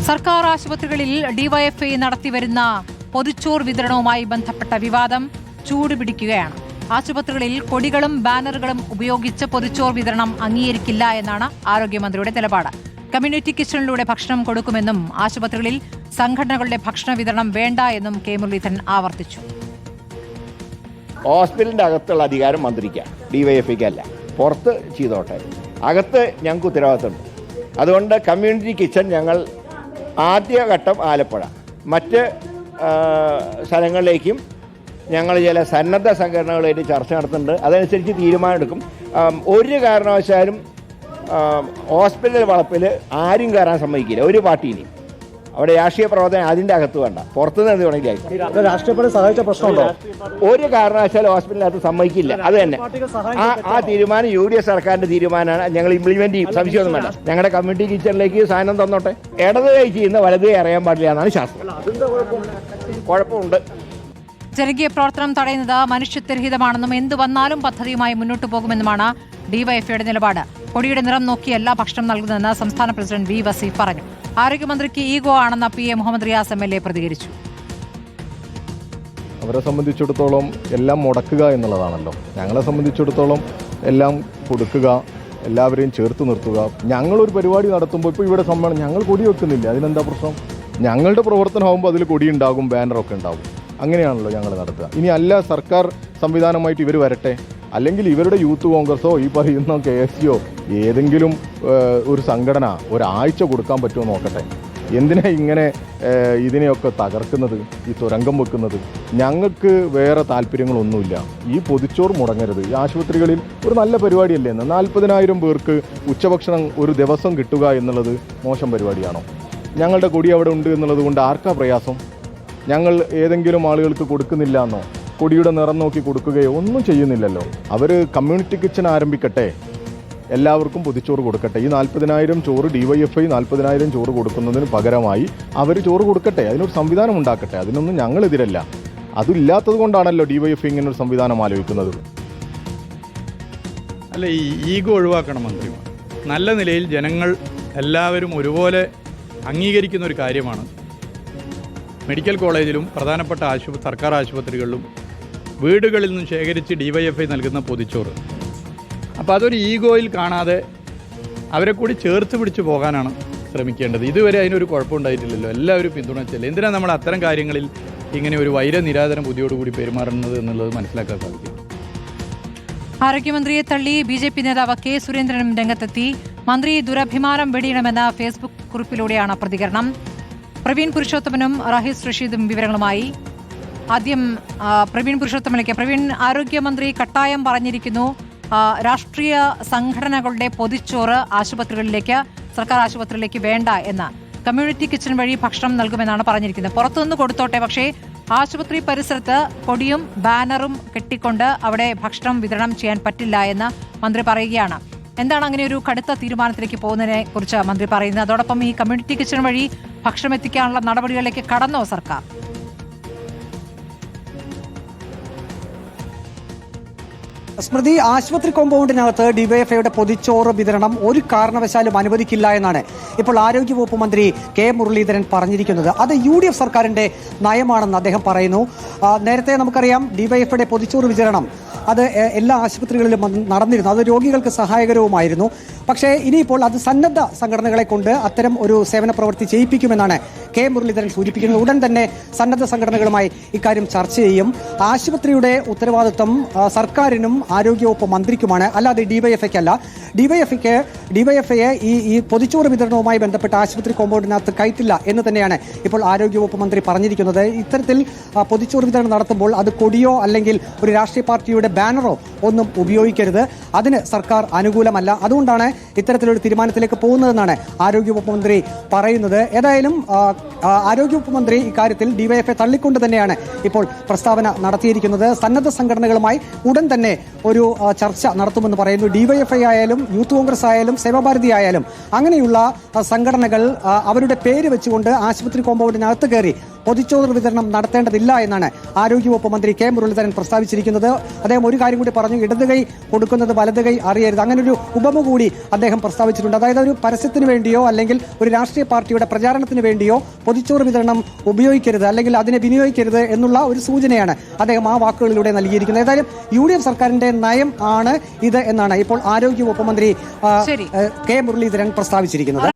സർക്കാർ ആശുപത്രികളിൽ ഡിവൈഎഫ്ഐ നടത്തിവരുന്ന പൊതിച്ചോറ് വിതരണവുമായി ബന്ധപ്പെട്ട വിവാദം ചൂടുപിടിക്കുകയാണ്. ആശുപത്രികളിൽ കൊടികളും ബാനറുകളും ഉപയോഗിച്ച് പൊതിച്ചോറ് വിതരണം അംഗീകരിക്കില്ല എന്നാണ് ആരോഗ്യമന്ത്രിയുടെ നിലപാട്. കമ്മ്യൂണിറ്റി കിച്ചണിലൂടെ ഭക്ഷണം കൊടുക്കുമെന്നും ആശുപത്രികളിൽ സംഘടനകളുടെ ഭക്ഷണ വിതരണം വേണ്ട എന്നും കെ മുരളീധരൻ ആവർത്തിച്ചു. ഹോസ്പിറ്റലിൻ്റെ അകത്തുള്ള അധികാരം മന്ത്രിക്കാണ്, ഡിവൈഎഫ്ഐക്കല്ല. പുറത്ത് ചെയ്തോട്ടെ, അകത്ത് ഞങ്ങൾക്ക് ഉത്തരവാദിത്തമുണ്ട്. അതുകൊണ്ട് കമ്മ്യൂണിറ്റി കിച്ചൺ ഞങ്ങൾ ആദ്യഘട്ടം ആലപ്പുഴ, മറ്റ് സ്ഥലങ്ങളിലേക്കും ഞങ്ങൾ ചില സന്നദ്ധ സംഘടനകളായിട്ട് ചർച്ച നടത്തുന്നുണ്ട്. അതനുസരിച്ച് തീരുമാനമെടുക്കും. ഒരു കാരണവശാലും ഹോസ്പിറ്റൽ വളപ്പിൽ ആരും കയറാൻ സമ്മതിക്കില്ല, ഒരു പാർട്ടിയിലും. അവിടെ രാഷ്ട്രീയ പ്രവർത്തനം അതിൻ്റെ അകത്ത് വേണ്ട, പുറത്തുനിന്ന് വേണമെങ്കിൽ രാഷ്ട്രീയത്തെ സഹായിച്ച പ്രശ്നമുണ്ടോ? ഒരു കാരണവശാലും ഹോസ്പിറ്റലിനകത്ത് സമ്മതിക്കില്ല. അത് തന്നെ ആ തീരുമാനം UDF സർക്കാരിൻ്റെ തീരുമാനമാണ്. ഞങ്ങൾ ഇംപ്ലിമെന്റ് ചെയ്യും, സംശയമൊന്നും വേണ്ട. ഞങ്ങളുടെ കമ്മ്യൂണിറ്റി കിച്ചണിലേക്ക് സാധനം തന്നോട്ടെ. ഇടത് കൈ ചെയ്യുന്ന വലത് കൈ അറിയാൻ പാടില്ല എന്നാണ് ശാസ്ത്രം. കുഴപ്പമുണ്ട്. ജനകീയ പ്രവർത്തനം തടയുന്നത് മനുഷ്യത്വരഹിതമാണെന്നും എന്തു വന്നാലും പദ്ധതിയുമായി മുന്നോട്ടു പോകുമെന്നുമാണ് ഡിവൈഎഫ്ഐയുടെ നിലപാട്. കൊടിയുടെ നിറം നോക്കിയല്ല ഭക്ഷണം നൽകുന്നതെന്ന് സംസ്ഥാന പ്രസിഡന്റ് വി വസീഫ് പറഞ്ഞു. ആരോഗ്യമന്ത്രിക്ക് ഈഗോ ആണെന്ന PA മുഹമ്മദ് റിയാസ് MLA പ്രതികരിച്ചു. അവരെ സംബന്ധിച്ചിടത്തോളം എല്ലാം മുടക്കുക എന്നുള്ളതാണല്ലോ. ഞങ്ങളെ സംബന്ധിച്ചിടത്തോളം എല്ലാം കൊടുക്കുക, എല്ലാവരെയും ചേർത്ത് നിർത്തുക. ഞങ്ങളൊരു പരിപാടി നടത്തുമ്പോൾ ഇപ്പോൾ ഇവിടെ സമ്മേളനം ഞങ്ങൾ കൊടി വെക്കുന്നില്ല, അതിനെന്താ പ്രശ്നം? ഞങ്ങളുടെ പ്രവർത്തനമാകുമ്പോൾ അതിൽ കൊടി ഉണ്ടാകും, ബാനറൊക്കെ ഉണ്ടാകും. അങ്ങനെയാണല്ലോ ഞങ്ങൾ നടത്തുക. ഇനി അല്ല, സർക്കാർ സംവിധാനമായിട്ട് ഇവർ വരട്ടെ, അല്ലെങ്കിൽ ഇവരുടെ യൂത്ത് കോൺഗ്രസോ ഈ പറയുന്ന KSO ഏതെങ്കിലും ഒരു സംഘടന ഒരാഴ്ച കൊടുക്കാൻ പറ്റുമോ നോക്കട്ടെ. എന്തിനാ ഇങ്ങനെ ഇതിനെയൊക്കെ തകർക്കുന്നത്, ഈ തുരങ്കം വെക്കുന്നത്? ഞങ്ങൾക്ക് വേറെ താല്പര്യങ്ങളൊന്നുമില്ല. ഈ പൊതിച്ചോറ് മുടങ്ങരുത്. ഈ ആശുപത്രികളിൽ ഒരു നല്ല പരിപാടിയല്ലേ എന്ന് 40,000 പേർക്ക് ഉച്ചഭക്ഷണം ഒരു ദിവസം കിട്ടുക എന്നുള്ളത് മോശം പരിപാടിയാണോ? ഞങ്ങളുടെ കൊടി അവിടെ ഉണ്ട് എന്നുള്ളത് കൊണ്ട് ആർക്കാ പ്രയാസം? ഞങ്ങൾ ഏതെങ്കിലും ആളുകൾക്ക് കൊടുക്കുന്നില്ല എന്നോ കൊടിയുടെ നിറം നോക്കി കൊടുക്കുകയോ ഒന്നും ചെയ്യുന്നില്ലല്ലോ. അവർ കമ്മ്യൂണിറ്റി കിച്ചൺ ആരംഭിക്കട്ടെ, എല്ലാവർക്കും പൊതിച്ചോറ് കൊടുക്കട്ടെ. ഈ 40,000 ചോറ് DYFI 40,000 ചോറ് കൊടുക്കുന്നതിന് പകരമായി അവർ ചോറ് കൊടുക്കട്ടെ, അതിനൊരു സംവിധാനം ഉണ്ടാക്കട്ടെ. അതിനൊന്നും ഞങ്ങളെതിരല്ല. അതില്ലാത്തത് കൊണ്ടാണല്ലോ DYFI ഇങ്ങനൊരു സംവിധാനം ആലോചിക്കുന്നത്. അല്ല, ഈ ഈഗോ ഒഴിവാക്കണം മന്ത്രിമാർ. നല്ല നിലയിൽ ജനങ്ങൾ എല്ലാവരും ഒരുപോലെ അംഗീകരിക്കുന്ന ഒരു കാര്യമാണ് മെഡിക്കൽ കോളേജിലും പ്രധാനപ്പെട്ട സർക്കാർ ആശുപത്രികളിലും വീടുകളിൽ നിന്നും ശേഖരിച്ച് DYFI നൽകുന്ന പൊതിച്ചോറ്. അപ്പോൾ അതൊരു ഈഗോയിൽ കാണാതെ അവരെ കൂടി ചേർത്ത് പിടിച്ച് പോകാനാണ് ശ്രമിക്കേണ്ടത്. ഇതുവരെ അതിനൊരു കുഴപ്പമുണ്ടായിട്ടില്ലല്ലോ, എല്ലാവരും പിന്തുണച്ചല്ലേ. എന്തിനാണ് നമ്മൾ അത്തരം കാര്യങ്ങളിൽ ഇങ്ങനെ ഒരു വൈരനിരാധന ബുദ്ധിയോടുകൂടി പെരുമാറുന്നത് എന്നുള്ളത് മനസ്സിലാക്കാൻ സാധിക്കും. ആരോഗ്യമന്ത്രിയെ തള്ളി BJP നേതാവ് K സുരേന്ദ്രനും രംഗത്തെത്തി. മന്ത്രി ദുരഭിമാനം വെടിയണമെന്ന ഫേസ്ബുക്ക് കുറിപ്പിലൂടെയാണ് പ്രതികരണം. പ്രവീൺ പുരുഷോത്തമനും റഹീസ് റഷീദും വിവരങ്ങളുമായി. ആദ്യം പ്രവീൺ പുരുഷോത്തമനിലേക്ക്. പ്രവീൺ, ആരോഗ്യമന്ത്രി കട്ടായം പറഞ്ഞിരിക്കുന്നു രാഷ്ട്രീയ സംഘടനകളുടെ പൊതിച്ചോറ് ആശുപത്രികളിലേക്ക്, സർക്കാർ ആശുപത്രിയിലേക്ക് വേണ്ട എന്ന്. കമ്മ്യൂണിറ്റി കിച്ചൺ വഴി ഭക്ഷണം നൽകുമെന്നാണ് പറഞ്ഞിരിക്കുന്നത്. പുറത്തുനിന്ന് കൊടുത്തോട്ടെ, പക്ഷേ ആശുപത്രി പരിസരത്ത് കൊടിയും ബാനറും കെട്ടിക്കൊണ്ട് അവിടെ ഭക്ഷണം വിതരണം ചെയ്യാൻ പറ്റില്ല എന്ന് മന്ത്രി പറയുകയാണ്. എന്താണ് അങ്ങനെ ഒരു കടുത്ത തീരുമാനത്തിലേക്ക് പോകുന്നതിനെ കുറിച്ച് മന്ത്രി പറയുന്നത്? അതോടൊപ്പം ഈ കമ്മ്യൂണിറ്റി കിച്ചൺ വഴി ഭക്ഷണം എത്തിക്കാനുള്ള നടപടികളിലേക്ക് കടന്നോ സർക്കാർ? സ്മൃതി, ആശുപത്രി കോമ്പൗണ്ടിനകത്ത് ഡിവൈഎഫ്ഐയുടെ പൊതിച്ചോറ് വിതരണം ഒരു കാരണവശാലും അനുവദിക്കില്ല എന്നാണ് ഇപ്പോൾ ആരോഗ്യവകുപ്പ് മന്ത്രി കെ മുരളീധരൻ പറഞ്ഞിരിക്കുന്നത്. അത് UDF സർക്കാരിന്റെ നയമാണെന്ന് അദ്ദേഹം പറയുന്നു. നേരത്തെ നമുക്കറിയാം ഡിവൈഎഫ്ഐയുടെ പൊതിച്ചോറ് വിതരണം അത് എല്ലാ ആശുപത്രികളിലും നടന്നിരുന്നു. അത് രോഗികൾക്ക് സഹായകരവുമായിരുന്നു. പക്ഷേ ഇനിയിപ്പോൾ അത് സന്നദ്ധ സംഘടനകളെ കൊണ്ട് അത്തരം ഒരു സേവന പ്രവൃത്തി ചെയ്യിപ്പിക്കുമെന്നാണ് കെ മുരളീധരൻ സൂചിപ്പിക്കുന്നത്. ഉടൻ തന്നെ സന്നദ്ധ സംഘടനകളുമായി ഇക്കാര്യം ചർച്ച ചെയ്യും. ആശുപത്രിയുടെ ഉത്തരവാദിത്വം സർക്കാരിനും ആരോഗ്യവകുപ്പ് മന്ത്രിക്കുമാണ്, അല്ലാതെ ഡിവൈഎഫ്ഐക്കല്ല. ഡിവൈഎഫ്ഐയെ ഈ പൊതിച്ചോറ് വിതരണവുമായി ബന്ധപ്പെട്ട ആശുപത്രി കോമ്പൗണ്ടിനകത്ത് കയറ്റില്ല എന്ന് തന്നെയാണ് ഇപ്പോൾ ആരോഗ്യവകുപ്പ് മന്ത്രി പറഞ്ഞിരിക്കുന്നത്. ഇത്തരത്തിൽ പൊതിച്ചോറ് വിതരണം നടത്തുമ്പോൾ അത് കൊടിയോ അല്ലെങ്കിൽ ഒരു രാഷ്ട്രീയ പാർട്ടിയുടെ ബാനറോ ഒന്നും ഉപയോഗിക്കരുത്. അതിന് സർക്കാർ അനുകൂലമല്ല. അതുകൊണ്ടാണ് ഇത്തരത്തിലൊരു തീരുമാനത്തിലേക്ക് പോകുന്നതെന്നാണ് ആരോഗ്യവകുപ്പ് മന്ത്രി പറയുന്നത്. ഏതായാലും ആരോഗ്യവകുപ്പ് മന്ത്രി ഇക്കാര്യത്തിൽ ഡിവൈഎഫ്ഐ തള്ളിക്കൊണ്ട് തന്നെയാണ് ഇപ്പോൾ പ്രസ്താവന നടത്തിയിരിക്കുന്നത്. സന്നദ്ധ സംഘടനകളുമായി ഉടൻ തന്നെ ഒരു ചർച്ച നടത്തുമെന്ന് പറയുന്നു. ഡിവൈഎഫ്ഐ ആയാലും യൂത്ത് കോൺഗ്രസ് ആയാലും സേവാഭാരതി ആയാലും അങ്ങനെയുള്ള സംഘടനകൾ അവരുടെ പേര് വെച്ചുകൊണ്ട് ആശുപത്രി കോമ്പൗണ്ടിനകത്ത് കയറി പൊതിച്ചോറ് വിതരണം നടത്തേണ്ടതില്ല എന്നാണ് ആരോഗ്യവകുപ്പ് മന്ത്രി കെ മുരളീധരൻ പ്രസ്താവിച്ചിരിക്കുന്നത്. അദ്ദേഹം ഒരു കാര്യം കൂടി പറഞ്ഞു, ഇടത് കൈ കൊടുക്കുന്നത് വലത് കൈ അറിയരുത്. അങ്ങനെ ഒരു ഉപമ കൂടി അദ്ദേഹം പ്രസ്താവിച്ചിട്ടുണ്ട്. അതായത് ഒരു പരസ്യത്തിന് വേണ്ടിയോ അല്ലെങ്കിൽ ഒരു രാഷ്ട്രീയ പാർട്ടിയുടെ പ്രചാരണത്തിന് വേണ്ടിയോ പൊതിച്ചോറ് വിതരണം ഉപയോഗിക്കരുത് അല്ലെങ്കിൽ അതിനെ വിനിയോഗിക്കരുത് എന്നുള്ള ഒരു സൂചനയാണ് അദ്ദേഹം ആ വാക്കുകളിലൂടെ നൽകിയിരിക്കുന്നത്. ഏതായാലും UDF സർക്കാരിന്റെ നയം ആണ് ഇത് എന്നാണ് ഇപ്പോൾ ആരോഗ്യവകുപ്പ് മന്ത്രി കെ മുരളീധരൻ പ്രസ്താവിച്ചിരിക്കുന്നത്.